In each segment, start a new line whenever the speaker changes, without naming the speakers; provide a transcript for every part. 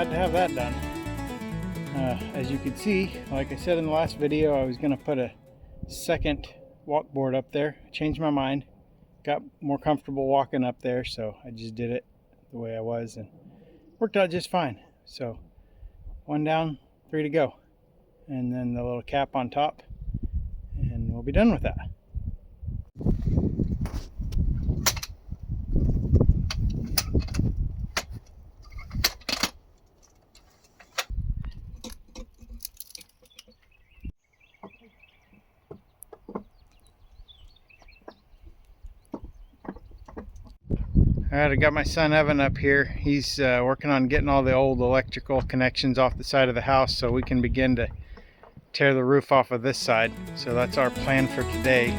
glad to have that done. As you can see, like I said in the last video, I was going to put a second walk board up there. I changed my mind, got more comfortable walking up there, so I just did it the way I was and worked out just fine. So 1 down, 3 to go, and then the little cap on top, and we'll be done with that. Alright, I got my son Evan up here. He's working on getting all the old electrical connections off the side of the house so we can begin to tear the roof off of this side. So that's our plan for today.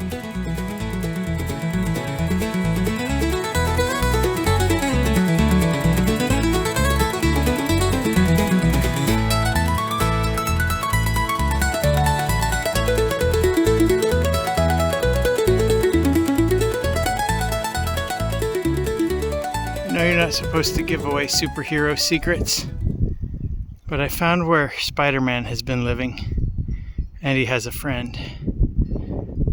I know you're not supposed to give away superhero secrets, but I found where Spider-Man has been living, and he has a friend.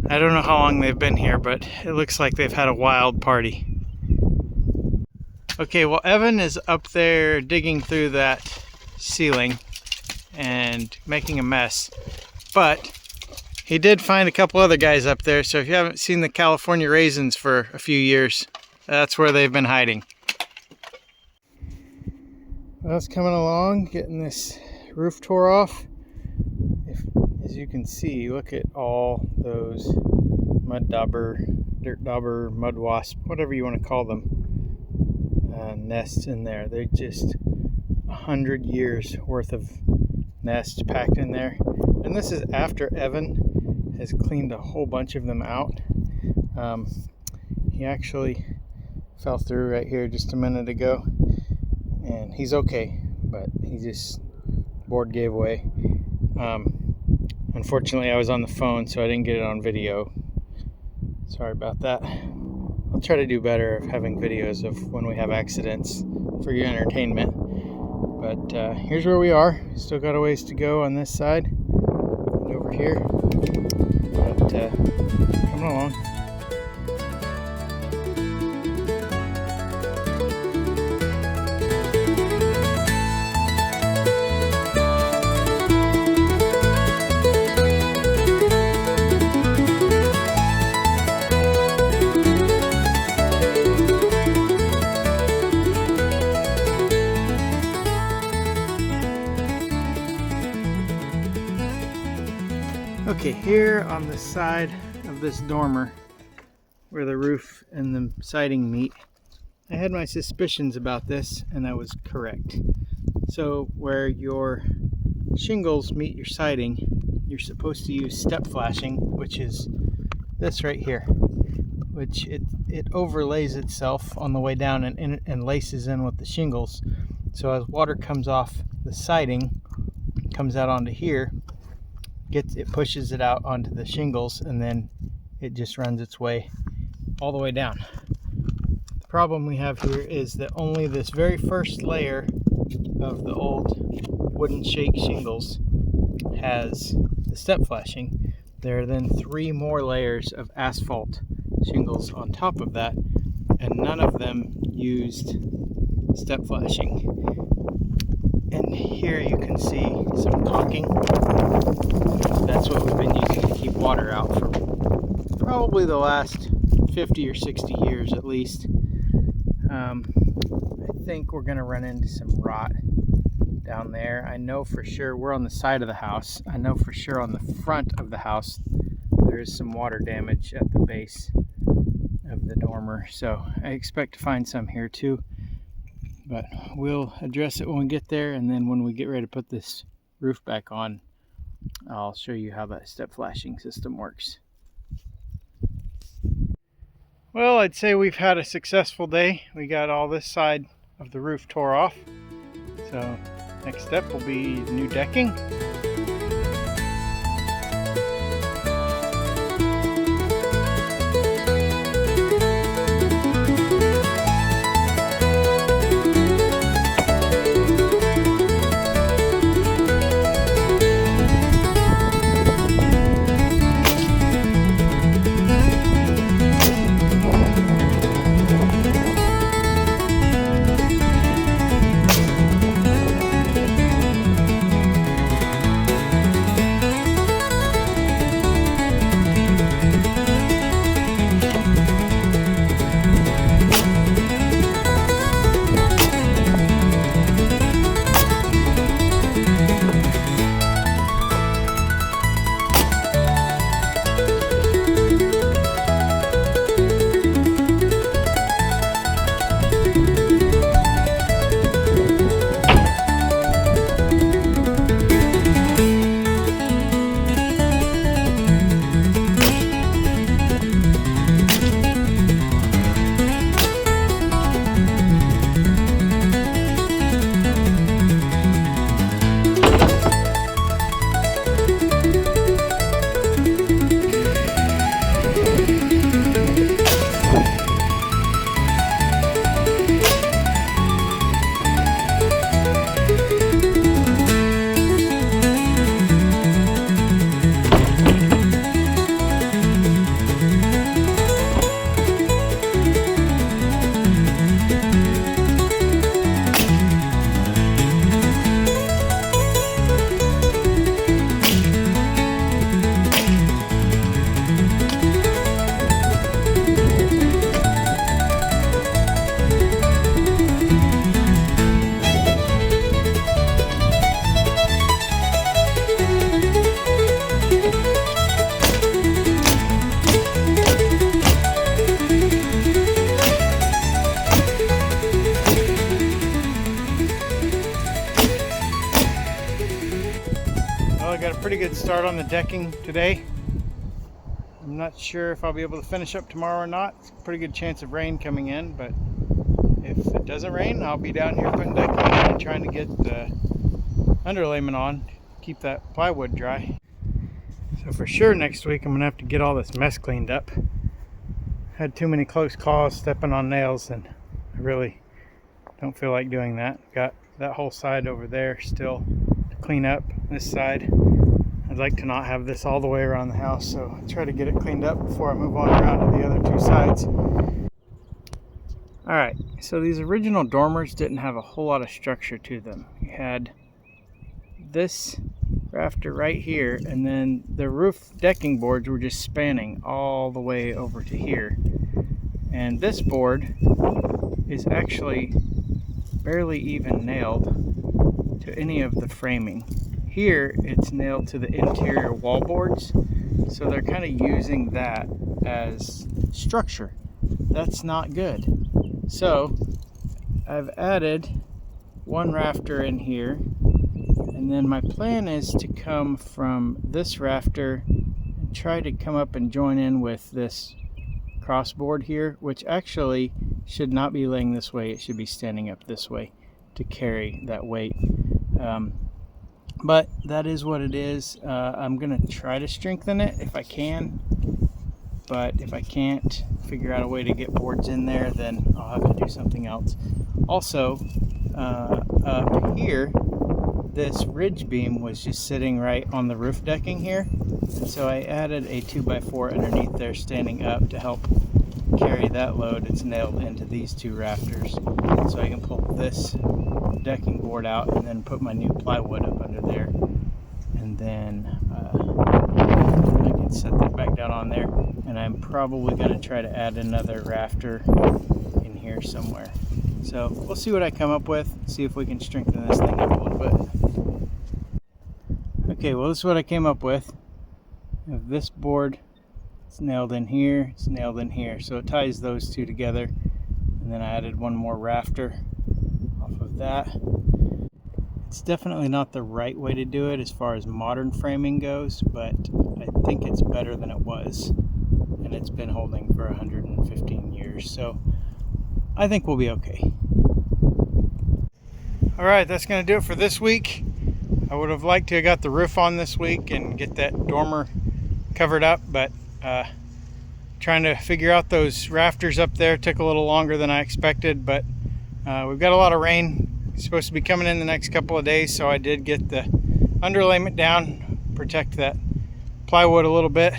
I don't know how long they've been here, but it looks like they've had a wild party. Okay, well, Evan is up there digging through that ceiling and making a mess, but he did find a couple other guys up there, so if you haven't seen the California raisins for a few years, that's where they've been hiding. That's coming along, getting this roof tore off. As you can see, look at all those mud dauber, dirt dauber, mud wasp, whatever you want to call them, nests in there. They're just 100 years worth of nests packed in there. And this is after Evan has cleaned a whole bunch of them out. He actually fell through right here just a minute ago. And he's okay, but he just, board gave way. Unfortunately, I was on the phone, so I didn't get it on video. Sorry about that. I'll try to do better of having videos of when we have accidents for your entertainment. But here's where we are. Still got a ways to go on this side and over here. But coming along. Okay, here on the side of this dormer where the roof and the siding meet, I had my suspicions about this and I was correct. So where your shingles meet your siding, you're supposed to use step flashing, which is this right here, which it overlays itself on the way down and laces in with the shingles. So as water comes off the siding, comes out onto here, it pushes it out onto the shingles, and then it just runs its way all the way down. The problem we have here is that only this very first layer of the old wooden shake shingles has the step flashing. There are then 3 more layers of asphalt shingles on top of that, and none of them used step flashing. And here you can see some caulking. That's what we've been using to keep water out for probably the last 50 or 60 years at least. I think we're going to run into some rot down there. I know for sure we're on the side of the house. I know for sure on the front of the house there is some water damage at the base of the dormer. So I expect to find some here too. But we'll address it when we get there, and then when we get ready to put this roof back on, I'll show you how that step flashing system works. Well, I'd say we've had a successful day. We got all this side of the roof tore off. So next step will be new decking. start on the decking today. I'm not sure if I'll be able to finish up tomorrow or not. It's a pretty good chance of rain coming in, but if it doesn't rain, I'll be down here putting decking on and trying to get the underlayment on, keep that plywood dry. So for sure next week I'm gonna have to get all this mess cleaned up. Had too many close calls stepping on nails, and I really don't feel like doing that. Got that whole side over there still to clean up. This side, I'd like to not have this all the way around the house, so I'll try to get it cleaned up before I move on around to the other two sides. Alright, so these original dormers didn't have a whole lot of structure to them. You had this rafter right here, and then the roof decking boards were just spanning all the way over to here. And this board is actually barely even nailed to any of the framing. Here it's nailed to the interior wall boards, so they're kind of using that as structure. That's not good. So I've added one rafter in here, and then my plan is to come from this rafter and try to come up and join in with this crossboard here, which actually should not be laying this way. It should be standing up this way to carry that weight. But that is what it is. I'm gonna try to strengthen it if I can, but if I can't figure out a way to get boards in there, then I'll have to do something else. Also, up here, this ridge beam was just sitting right on the roof decking here, and so I added a 2x4 underneath there standing up to help carry that load. It's nailed into these two rafters, so I can pull this decking board out and then put my new plywood up under there, and then I can set that back down on there. And I'm probably going to try to add another rafter in here somewhere. So we'll see what I come up with, see if we can strengthen this thing up a little bit. Okay, well, this is what I came up with. I have this board, it's nailed in here, it's nailed in here, so it ties those two together. And then I added one more rafter off of that. It's definitely not the right way to do it as far as modern framing goes, but I think it's better than it was, and it's been holding for 115 years, so I think we'll be okay. Alright, that's going to do it for this week. I would have liked to have got the roof on this week and get that dormer covered up, but trying to figure out those rafters up there took a little longer than I expected, but we've got a lot of rain. It's supposed to be coming in the next couple of days, so I did get the underlayment down, protect that plywood a little bit.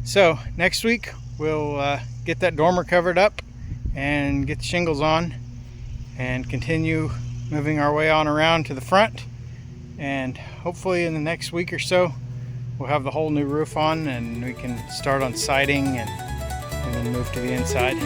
So next week we'll get that dormer covered up and get the shingles on and continue moving our way on around to the front, and hopefully in the next week or so we'll have the whole new roof on and we can start on siding and then move to the inside.